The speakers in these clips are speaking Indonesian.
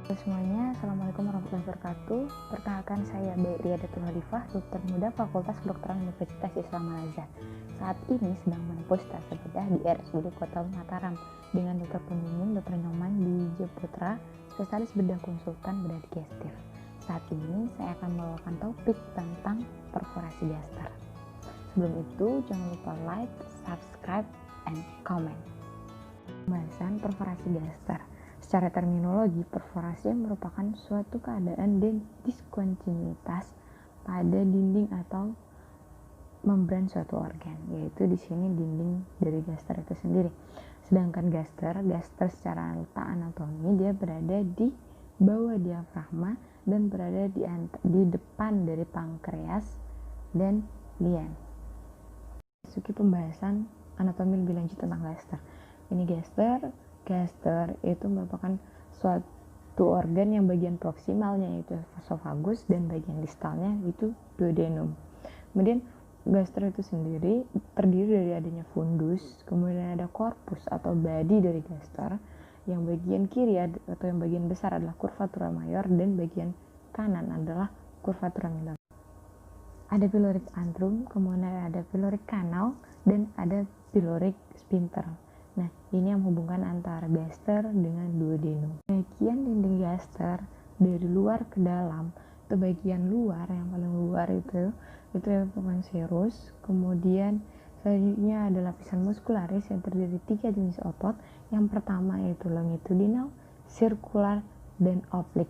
Halo semuanya, Assalamualaikum warahmatullahi wabarakatuh. Perkenalkan saya Baik Riyadatul Khalifah, dokter muda Fakultas Kedokteran Universitas Islam Al-Azhar. Saat ini sedang menempuh stase bedah di RSUD Kota Mataram dengan dokter pembimbing Dr. Nyoman di Jeputra, spesialis bedah konsultan bedah digestif. Saat ini saya akan membawakan topik tentang perforasi gaster. Sebelum itu, jangan lupa like, subscribe, and comment. Pembahasan perforasi gaster. Secara terminologi, perforasi merupakan suatu keadaan dan diskontinuitas pada dinding atau membran suatu organ, yaitu di sini dinding dari gaster itu sendiri. Sedangkan gaster secara letak anatomi dia berada di bawah diafragma dan berada di depan dari pankreas dan lien. Masuki pembahasan anatomi lebih lanjut tentang gaster. Ini gaster itu merupakan suatu organ yang bagian proksimalnya yaitu esofagus dan bagian distalnya itu duodenum. Kemudian gaster itu sendiri terdiri dari adanya fundus, kemudian ada korpus atau badi dari gaster, yang bagian kiri atau yang bagian besar adalah curvatura mayor dan bagian kanan adalah curvatura minor. Ada pyloric antrum, kemudian ada pyloric canal, dan ada pyloric sphincter. Nah, ini yang menghubungkan antara gaster dengan duodenum. Bagian dinding gaster dari luar ke dalam, itu bagian luar yang paling luar itu yang merupakan serus. Kemudian selanjutnya ada lapisan muskularis yang terdiri dari 3 jenis otot. Yang pertama yaitu longitudinal, sirkular, dan oblik.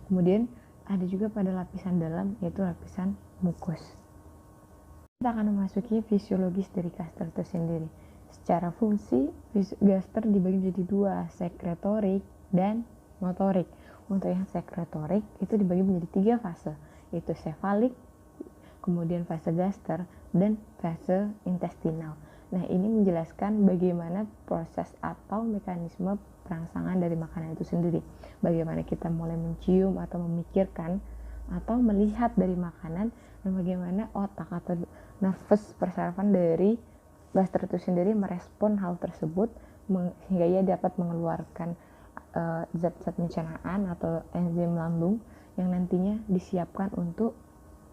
Kemudian ada juga pada lapisan dalam yaitu lapisan mukus. Kita akan memasuki fisiologis dari gaster itu sendiri. Secara fungsi, gaster dibagi menjadi 2, sekretorik dan motorik. Untuk yang sekretorik itu dibagi menjadi 3 fase, yaitu sefalik, kemudian fase gaster, dan fase intestinal. Nah, ini menjelaskan bagaimana proses atau mekanisme perangsangan dari makanan itu sendiri. Bagaimana kita mulai mencium atau memikirkan atau melihat dari makanan, dan bagaimana otak atau nervus persarafan dari gaster itu sendiri merespon hal tersebut sehingga ia dapat mengeluarkan zat-zat pencernaan atau enzim lambung yang nantinya disiapkan untuk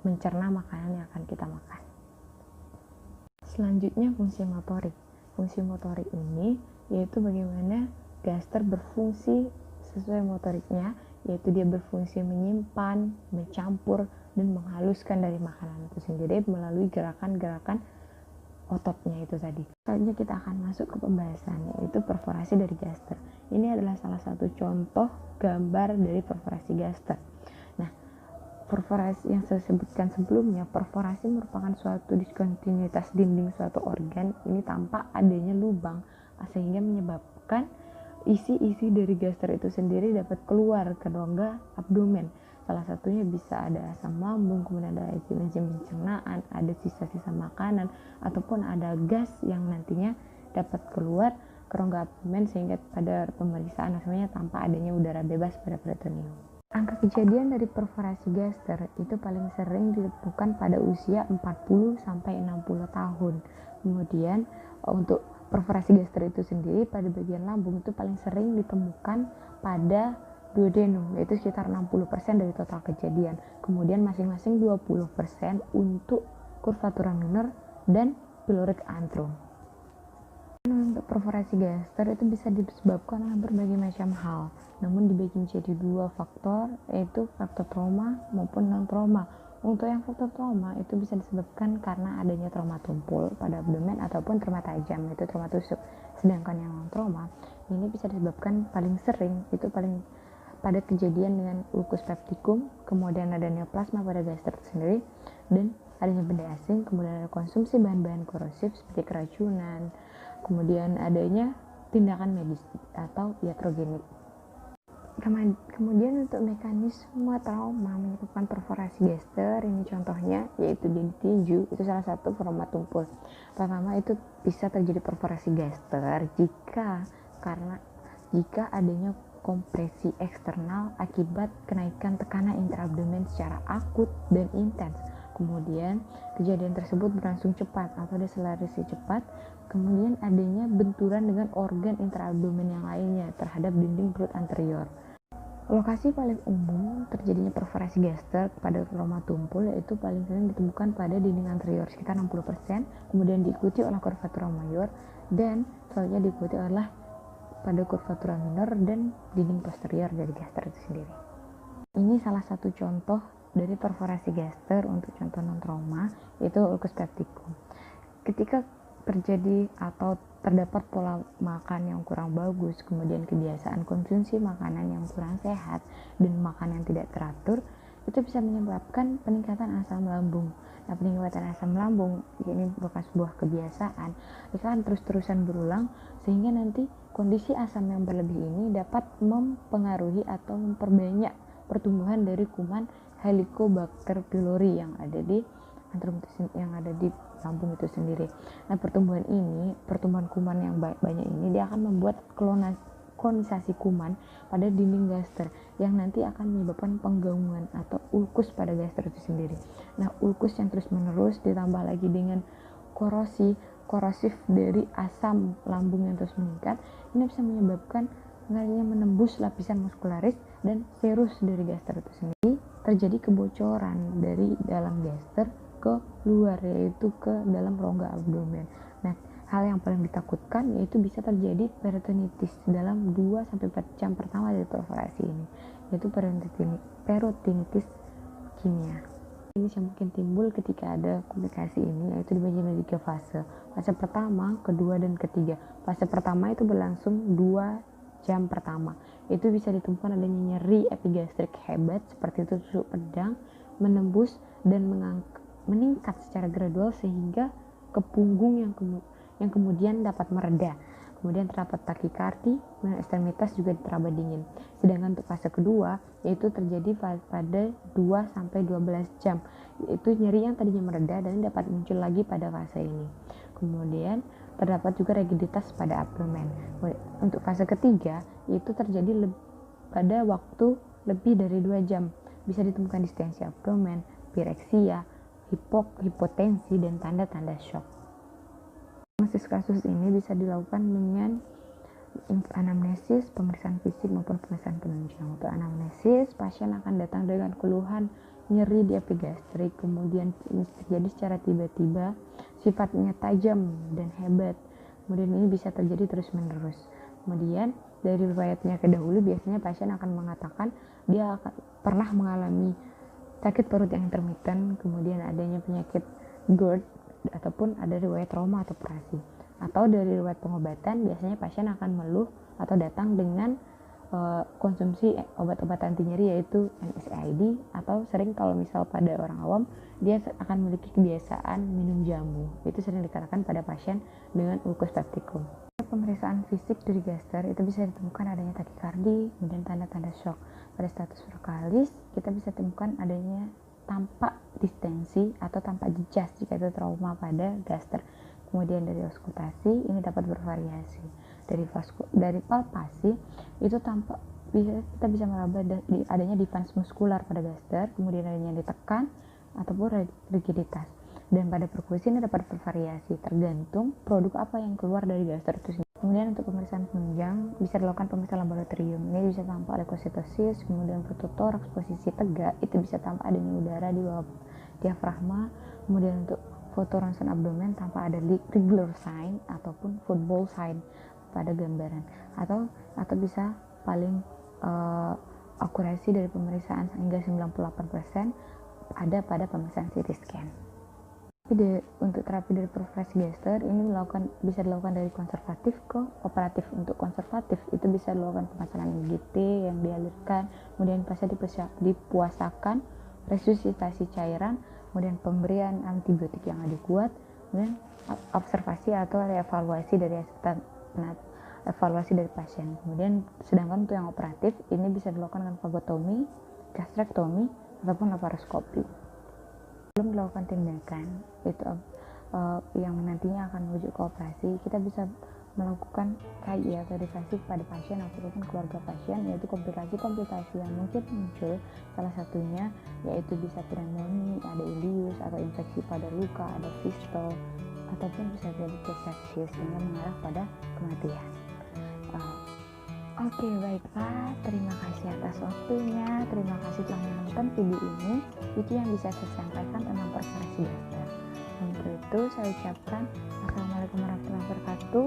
mencerna makanan yang akan kita makan. Selanjutnya fungsi motorik. Fungsi motorik ini yaitu bagaimana gaster berfungsi sesuai motoriknya, yaitu dia berfungsi menyimpan, mencampur, dan menghaluskan dari makanan itu sendiri melalui gerakan-gerakan ototnya itu tadi. Selanjutnya kita akan masuk ke pembahasannya, yaitu perforasi dari gaster. Ini adalah salah satu contoh gambar dari perforasi gaster. Nah, perforasi yang saya sebutkan sebelumnya, perforasi merupakan suatu diskontinuitas dinding suatu organ ini tanpa adanya lubang, sehingga menyebabkan isi-isi dari gaster itu sendiri dapat keluar ke rongga abdomen. Salah satunya bisa ada asam lambung, kemudian ada enzim pencernaan, ada sisa-sisa makanan, ataupun ada gas yang nantinya dapat keluar ke rongga abdomen sehingga pada pemeriksaan hasilnya tanpa adanya udara bebas pada peritoneum. Angka kejadian dari perforasi gaster itu paling sering ditemukan pada usia 40-60 tahun. Kemudian untuk perforasi gaster itu sendiri pada bagian lambung itu paling sering ditemukan pada duodenum, yaitu sekitar 60% dari total kejadian. Kemudian masing-masing 20% untuk curvatura minor dan pyloric antrum. Untuk perforasi gaster itu bisa disebabkan oleh berbagai macam hal, namun dibagi menjadi 2 faktor, yaitu faktor trauma maupun non trauma. Untuk yang faktor trauma itu bisa disebabkan karena adanya trauma tumpul pada abdomen ataupun trauma tajam, yaitu trauma tusuk. Sedangkan yang non trauma ini bisa disebabkan paling sering itu pada kejadian dengan ulcus pepticum, kemudian ada neoplasma pada gaster sendiri, dan adanya benda asing, kemudian ada konsumsi bahan-bahan korosif seperti keracunan, kemudian adanya tindakan medis atau iatrogenik. Kemudian untuk mekanisme trauma menyebabkan perforasi gaster, ini contohnya yaitu di tinju, itu salah satu trauma tumpul. Pertama itu bisa terjadi perforasi gaster jika adanya kompresi eksternal akibat kenaikan tekanan intraabdomen secara akut dan intens. Kemudian kejadian tersebut berlangsung cepat atau deselerasi cepat. Kemudian adanya benturan dengan organ intraabdomen yang lainnya terhadap dinding perut anterior. Lokasi paling umum terjadinya perforasi gaster pada trauma tumpul yaitu paling sering ditemukan pada dinding anterior sekitar 60%, kemudian diikuti oleh curvatura mayor, dan selanjutnya diikuti oleh pada curvatura minor dan dinding posterior dari gaster itu sendiri. Ini salah satu contoh dari perforasi gaster untuk contoh non trauma, yaitu ulcus pepticum. Ketika terjadi atau terdapat pola makan yang kurang bagus, kemudian kebiasaan konsumsi makanan yang kurang sehat dan makanan tidak teratur, itu bisa menyebabkan peningkatan asam lambung. Nah, peningkatan asam lambung ini bukan sebuah kebiasaan, akan terus-terusan berulang sehingga nanti kondisi asam yang berlebih ini dapat mempengaruhi atau memperbanyak pertumbuhan dari kuman Helicobacter pylori yang ada di lambung itu sendiri. Nah, pertumbuhan kuman yang banyak ini dia akan membuat kolonisasi kuman pada dinding gaster yang nanti akan menyebabkan penggaungan atau ulkus pada gaster itu sendiri. Nah, ulkus yang terus menerus ditambah lagi dengan korosif dari asam lambung yang terus meningkat, ini bisa menyebabkan menembus lapisan muskularis dan serus dari gaster itu sendiri. Terjadi kebocoran dari dalam gaster ke luar, yaitu ke dalam rongga abdomen. Nah, hal yang paling ditakutkan yaitu bisa terjadi peritonitis dalam 2-4 jam pertama dari perforasi ini, yaitu peritonitis kimia. Ini yang mungkin timbul ketika ada komplikasi ini, yaitu dibagi menjadi 3 fase. Fase pertama, kedua, dan ketiga. Fase pertama itu berlangsung 2 jam pertama. Itu bisa ditemukan adanya nyeri epigastrik hebat seperti tusuk pedang menembus dan meningkat secara gradual sehingga ke punggung yang kemudian dapat mereda. Kemudian terdapat takikardi dan ekstremitas juga teraba dingin. Sedangkan untuk fase kedua yaitu terjadi pada 2-12 jam, yaitu nyeri yang tadinya mereda dan dapat muncul lagi pada fase ini. Kemudian terdapat juga rigiditas pada abdomen. Untuk fase ketiga yaitu terjadi pada waktu lebih dari 2 jam. Bisa ditemukan distensi abdomen, pireksia, hipotensi, dan tanda-tanda shock. Kasus ini bisa dilakukan dengan anamnesis, pemeriksaan fisik maupun pemeriksaan penunjang. Untuk anamnesis, pasien akan datang dengan keluhan nyeri di epigastrik, kemudian ini terjadi secara tiba-tiba, sifatnya tajam dan hebat. Kemudian ini bisa terjadi terus-menerus. Kemudian dari riwayat penyakit dahulu biasanya pasien akan mengatakan dia akan pernah mengalami sakit perut yang intermiten, kemudian adanya penyakit GERD, ataupun ada riwayat trauma atau operasi. Atau dari riwayat pengobatan, biasanya pasien akan mengeluh atau datang dengan konsumsi obat-obat anti nyeri yaitu NSAID, atau sering kalau misal pada orang awam dia akan memiliki kebiasaan minum jamu. Itu sering dikatakan pada pasien dengan ulcus pepticum. Pemeriksaan fisik dari gaster itu bisa ditemukan adanya takikardi, kemudian tanda-tanda shock. Pada status vokalis kita bisa temukan adanya tampak distensi atau tampak jejas jika ada trauma pada gaster. Kemudian dari auskultasi ini dapat bervariasi. Dari palpasi itu tampak kita bisa meraba adanya defense muskular pada gaster, kemudian adanya ditekan ataupun rigiditas. Dan pada perkusi ini dapat bervariasi tergantung produk apa yang keluar dari gaster itu sendiri. Kemudian untuk pemeriksaan penunjang bisa dilakukan pemeriksaan laboratorium. Ini bisa tampak leukositosis, kemudian fototoraks posisi tegak, itu bisa tampak adanya udara di bawah diafragma. Kemudian untuk foto ronsen abdomen tampak ada Rigler sign ataupun football sign pada gambaran, atau bisa paling akurasi dari pemeriksaan hingga 98% ada pada pemeriksaan CT scan. Untuk terapi dari perforasi gaster ini bisa dilakukan dari konservatif ke operatif. Untuk konservatif itu bisa dilakukan pemasangan GT yang dialirkan, kemudian pasien dipuasakan, resusitasi cairan, kemudian pemberian antibiotik yang adekuat, kemudian observasi atau evaluasi dari evaluasi dari pasien. Kemudian sedangkan untuk yang operatif ini bisa dilakukan dengan vagotomi, gastrektomi, ataupun laparoskopi. Belum dilakukan tindakan itu yang nantinya akan menuju ke operasi, kita bisa melakukan KI atau edukasi pada pasien ataupun keluarga pasien, yaitu komplikasi-komplikasi yang mungkin muncul. Salah satunya yaitu bisa pneumonia, ada ileus atau infeksi pada luka, ada fistol, ataupun bisa jadi sepsis sehingga mengarah pada kematian. Oke, baik Pak. Terima kasih atas waktunya. Terima kasih telah menonton video ini. Itu yang bisa saya sampaikan tentang perforasi dasar. Untuk itu, saya ucapkan Assalamualaikum warahmatullahi wabarakatuh.